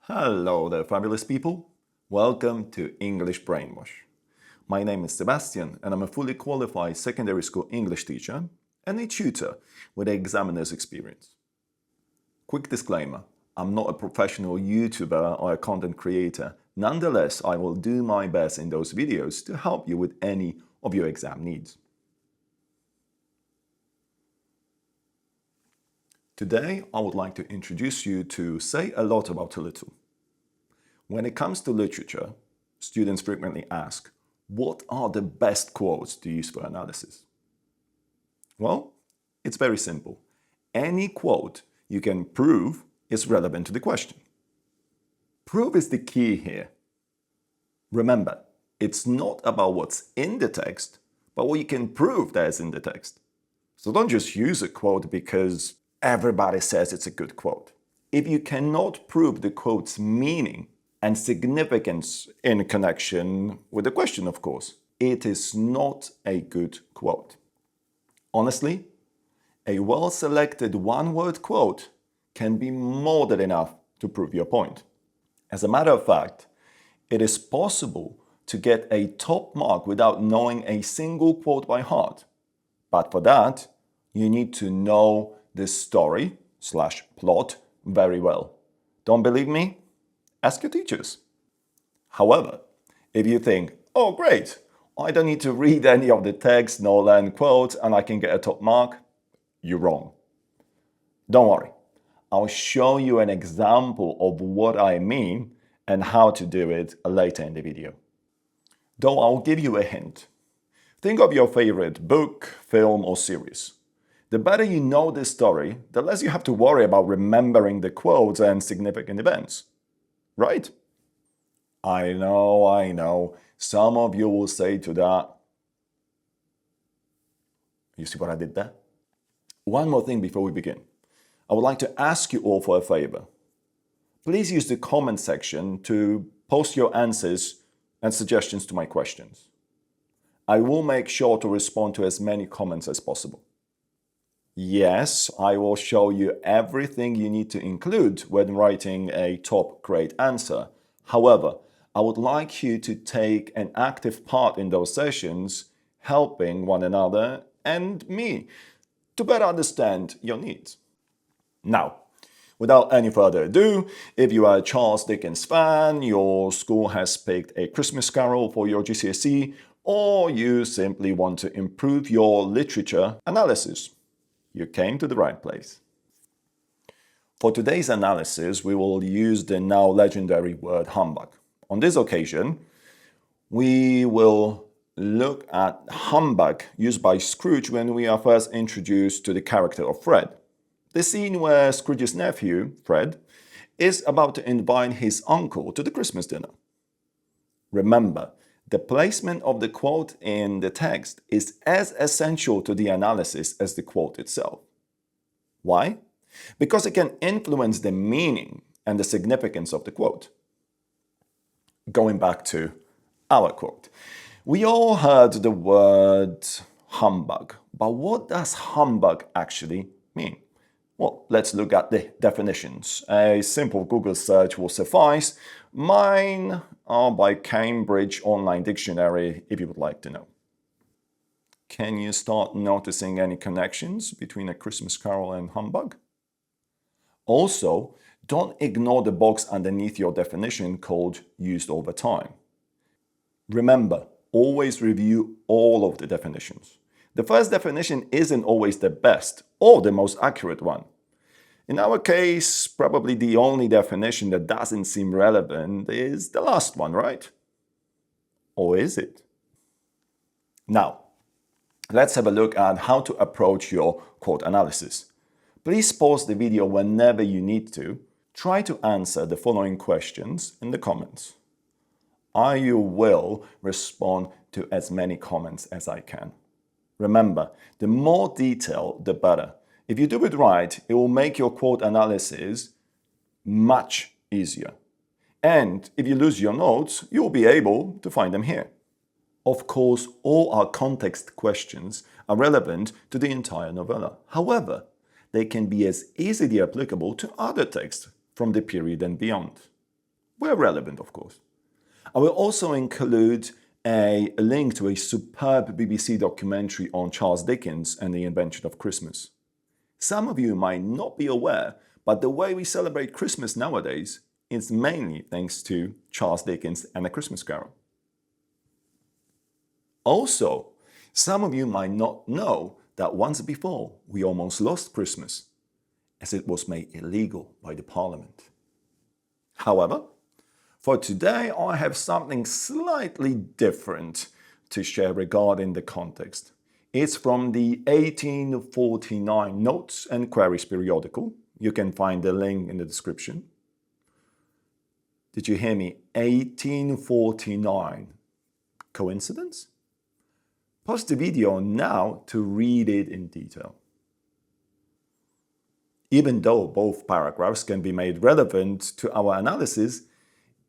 Hello there, fabulous people. Welcome to English Brainwash. My name is Sebastian and I'm a fully qualified secondary school English teacher and a tutor with examiner's experience. Quick disclaimer, I'm not a professional YouTuber or a content creator. Nonetheless, I will do my best in those videos to help you with any of your exam needs. Today, I would like to introduce you to Say a Lot About a Little. When it comes to literature, students frequently ask, what are the best quotes to use for analysis? Well, it's very simple. Any quote you can prove is relevant to the question. Proof is the key here. Remember, it's not about what's in the text, but what you can prove that is in the text. So don't just use a quote because everybody says it's a good quote. If you cannot prove the quote's meaning and significance in connection with the question, of course, it is not a good quote. Honestly, a well-selected one-word quote can be more than enough to prove your point. As a matter of fact, it is possible to get a top mark without knowing a single quote by heart. But for that, you need to know the story/plot very well. Don't believe me? Ask your teachers. However, if you think, oh great, I don't need to read any of the text nor learn quotes and I can get a top mark, you're wrong. Don't worry, I'll show you an example of what I mean and how to do it later in the video. Though I'll give you a hint. Think of your favorite book, film or series. The better you know this story, the less you have to worry about remembering the quotes and significant events. Right? I know. Some of you will say to that, you see what I did there? One more thing before we begin. I would like to ask you all for a favor. Please use the comment section to post your answers and suggestions to my questions. I will make sure to respond to as many comments as possible. Yes, I will show you everything you need to include when writing a top grade answer. However, I would like you to take an active part in those sessions, helping one another and me to better understand your needs. Now, without any further ado, if you are a Charles Dickens fan, your school has picked A Christmas Carol for your GCSE, or you simply want to improve your literature analysis, you came to the right place. For today's analysis, we will use the now legendary word humbug. On this occasion, we will look at humbug used by Scrooge when we are first introduced to the character of Fred. The scene where Scrooge's nephew, Fred, is about to invite his uncle to the Christmas dinner. Remember, the placement of the quote in the text is as essential to the analysis as the quote itself. Why? Because it can influence the meaning and the significance of the quote. Going back to our quote. We all heard the word humbug, but what does humbug actually mean? Well, let's look at the definitions. A simple Google search will suffice. Mine are by Cambridge Online Dictionary, if you would like to know. Can you start noticing any connections between A Christmas Carol and humbug? Also, don't ignore the box underneath your definition called used over time. Remember, always review all of the definitions. The first definition isn't always the best or the most accurate one. In our case, probably the only definition that doesn't seem relevant is the last one, right? Or is it? Now, let's have a look at how to approach your quote analysis. Please pause the video whenever you need to. Try to answer the following questions in the comments. I will respond to as many comments as I can. Remember, the more detail, the better. If you do it right, it will make your quote analysis much easier. And if you lose your notes, you'll be able to find them here. Of course, all our context questions are relevant to the entire novella. However, they can be as easily applicable to other texts from the period and beyond. where relevant, of course. I will also include a link to a superb BBC documentary on Charles Dickens and the invention of Christmas. Some of you might not be aware, but the way we celebrate Christmas nowadays is mainly thanks to Charles Dickens and A Christmas Carol. Also, some of you might not know that once before we almost lost Christmas, as it was made illegal by the Parliament. However, for today I have something slightly different to share regarding the context. It's from the 1849 Notes and Queries periodical. You can find the link in the description. Did you hear me? 1849. Coincidence? Pause the video now to read it in detail. Even though both paragraphs can be made relevant to our analysis,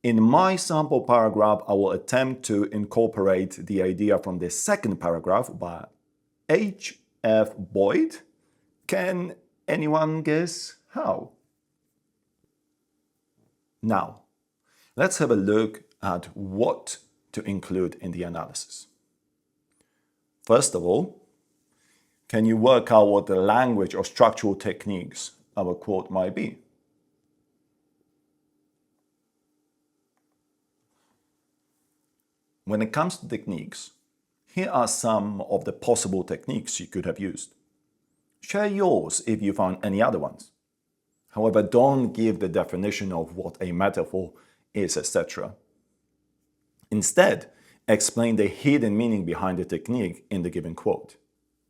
in my sample paragraph I will attempt to incorporate the idea from the second paragraph by H.F. Boyd. Can anyone guess how? Now, let's have a look at what to include in the analysis. First of all, can you work out what the language or structural techniques of a quote might be? When it comes to techniques, here are some of the possible techniques you could have used. Share yours if you found any other ones. However, don't give the definition of what a metaphor is, etc. Instead, explain the hidden meaning behind the technique in the given quote.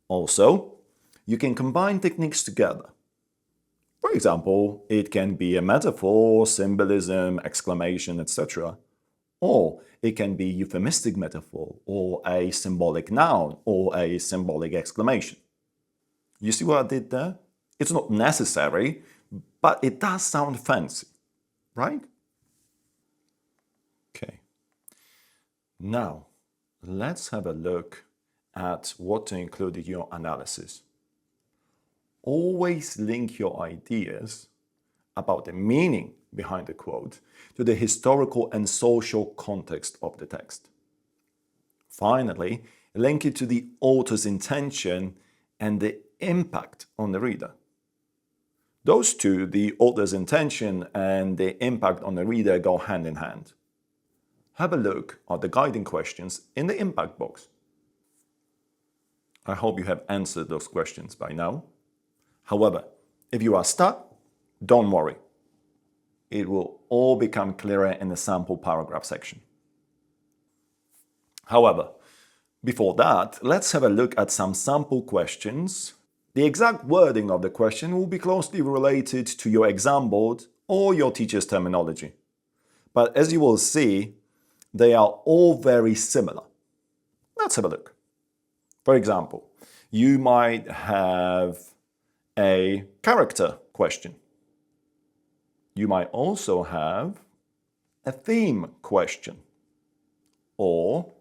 Also, you can combine techniques together. For example, it can be a metaphor, symbolism, exclamation, etc. Or it can be euphemistic metaphor, or a symbolic noun, or a symbolic exclamation. You see what I did there? It's not necessary, but it does sound fancy, right? Okay. Now, let's have a look at what to include in your analysis. Always link your ideas about the meaning behind the quote to the historical and social context of the text. Finally, link it to the author's intention and the impact on the reader. Those two, the author's intention and the impact on the reader, go hand in hand. Have a look at the guiding questions in the impact box. I hope you have answered those questions by now. However, if you are stuck, don't worry. It will all become clearer in the sample paragraph section. However, before that, let's have a look at some sample questions. The exact wording of the question will be closely related to your exam board or your teacher's terminology. But as you will see, they are all very similar. Let's have a look. For example, you might have a character question. You might also have a theme question or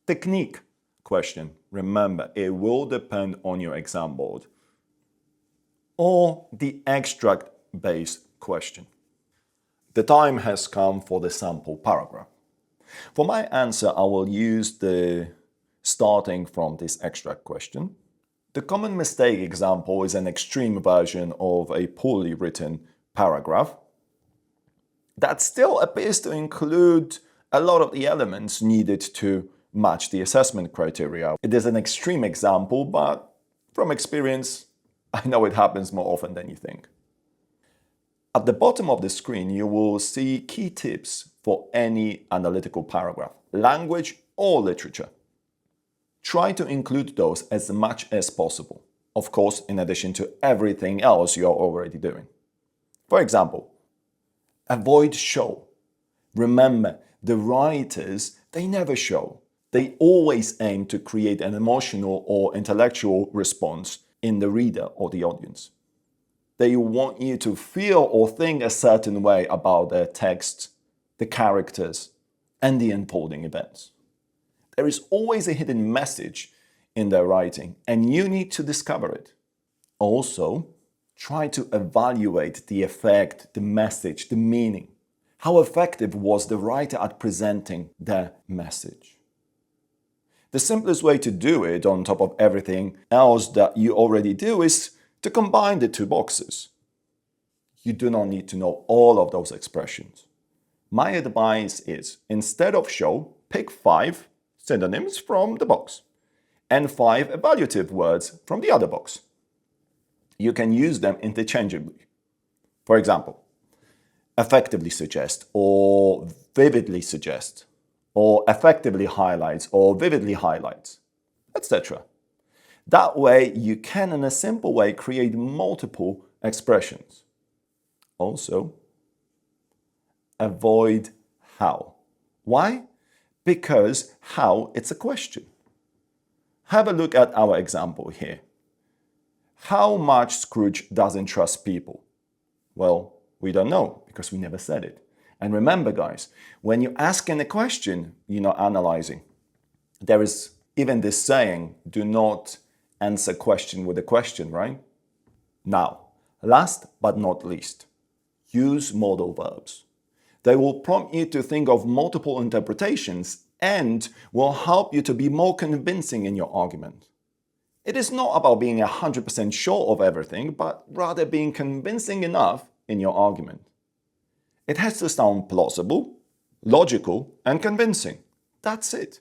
technique question. Remember, it will depend on your exam board. Or the extract-based question. The time has come for the sample paragraph. For my answer, I will use the starting from this extract question. The common mistake example is an extreme version of a poorly written paragraph that still appears to include a lot of the elements needed to match the assessment criteria. It is an extreme example, but from experience, I know it happens more often than you think. At the bottom of the screen, you will see key tips for any analytical paragraph, language or literature. Try to include those as much as possible, of course, in addition to everything else you are already doing. For example, avoid show. Remember, the writers, they never show. They always aim to create an emotional or intellectual response in the reader or the audience. They want you to feel or think a certain way about their text, the characters, and the unfolding events. There is always a hidden message in their writing, and you need to discover it. Also, Try to evaluate the effect, the message, the meaning. How effective was the writer at presenting the message? The simplest way to do it, on top of everything else that you already do, is to combine the two boxes. You do not need to know all of those expressions. My advice is, instead of show, pick 5 synonyms from the box and 5 evaluative words from the other box. You can use them interchangeably. For example, effectively suggest or vividly suggest, or effectively highlights or vividly highlights, etc. That way you can, in a simple way, create multiple expressions. Also, avoid how. Why? Because how, it's a question. Have a look at our example here. How much Scrooge doesn't trust people? Well, we don't know because we never said it. And remember, guys, when you're asking a question, you're not analyzing. There is even this saying, do not answer a question with a question, right? Now, last but not least, use modal verbs. They will prompt you to think of multiple interpretations and will help you to be more convincing in your argument. It is not about being 100% sure of everything, but rather being convincing enough in your argument. It has to sound plausible, logical, and convincing. That's it.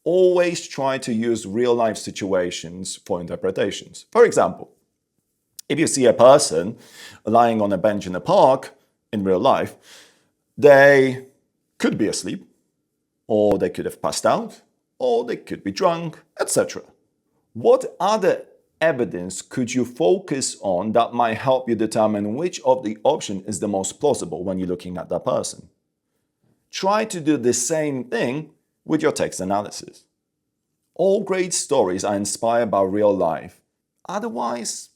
Always try to use real-life situations for interpretations. For example, if you see a person lying on a bench in a park in real life, they could be asleep, or they could have passed out, or they could be drunk, etc. What other evidence could you focus on that might help you determine which of the option is the most plausible when you're looking at that person? Try to do the same thing with your text analysis. All great stories are inspired by real life. Otherwise,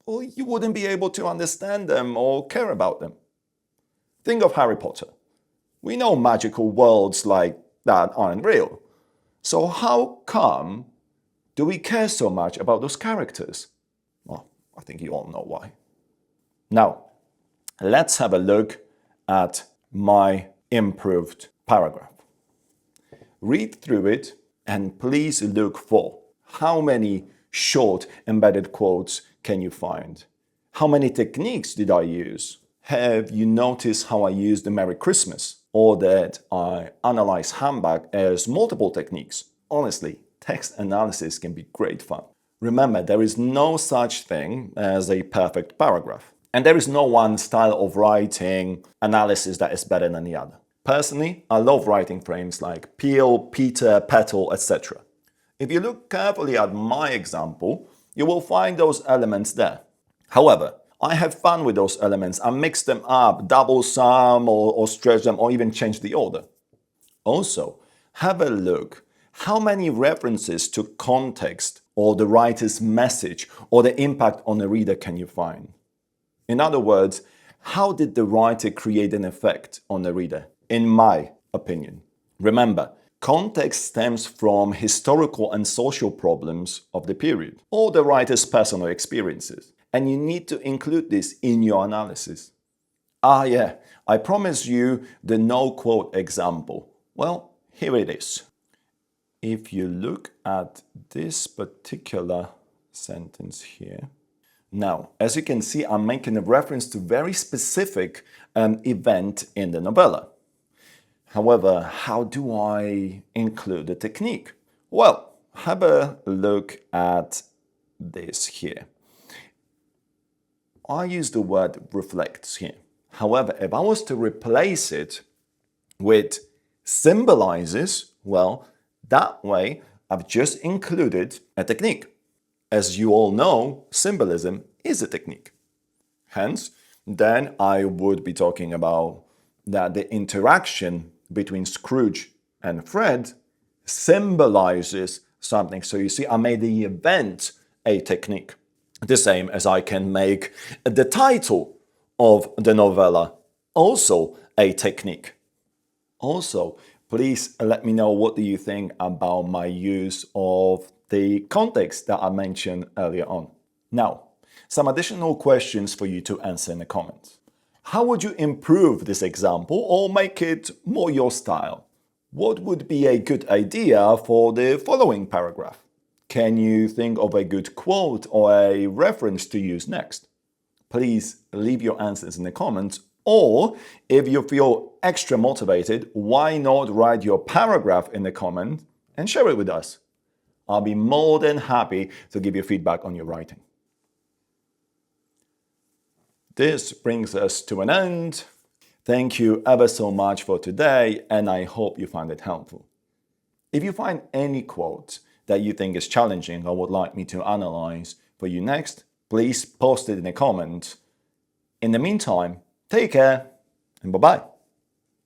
well, you wouldn't be able to understand them or care about them. Think of Harry Potter. We know magical worlds like that aren't real. So how come do we care so much about those characters? Well, I think you all know why. Now, let's have a look at my improved paragraph. Read through it and please look for how many short embedded quotes can you find? How many techniques did I use? Have you noticed how I used the Merry Christmas? Or that I analyze HUMBUG as multiple techniques? Honestly, text analysis can be great fun. Remember, there is no such thing as a perfect paragraph. And there is no one style of writing analysis that is better than the other. Personally, I love writing frames like peel, peter, petal, etc. If you look carefully at my example, you will find those elements there. However, I have fun with those elements and mix them up, double some or stretch them or even change the order. Also, have a look. How many references to context or the writer's message or the impact on the reader can you find? In other words, how did the writer create an effect on the reader? In my opinion. Remember, context stems from historical and social problems of the period or the writer's personal experiences. And you need to include this in your analysis. Ah yeah, I promised you the no quote example. Well, here it is. If you look at this particular sentence here, now, as you can see, I'm making a reference to a very specific event in the novella. However, how do I include the technique? Well, have a look at this here. I use the word reflects here. However, if I was to replace it with symbolizes, well, that way I've just included a technique. As you all know, symbolism is a technique. Hence, then I would be talking about that the interaction between Scrooge and Fred symbolizes something. So you see, I made the event a technique. The same as I can make the title of the novella also a technique. Also, please let me know what do you think about my use of the context that I mentioned earlier on. Now, some additional questions for you to answer in the comments. How would you improve this example or make it more your style? What would be a good idea for the following paragraph? Can you think of a good quote or a reference to use next? Please leave your answers in the comments, or if you feel extra motivated, why not write your paragraph in the comment and share it with us? I'll be more than happy to give you feedback on your writing. This brings us to an end. Thank you ever so much for today, and I hope you found it helpful. If you find any quote that you think is challenging or would like me to analyze for you next, please post it in a comment. In the meantime, take care and bye-bye.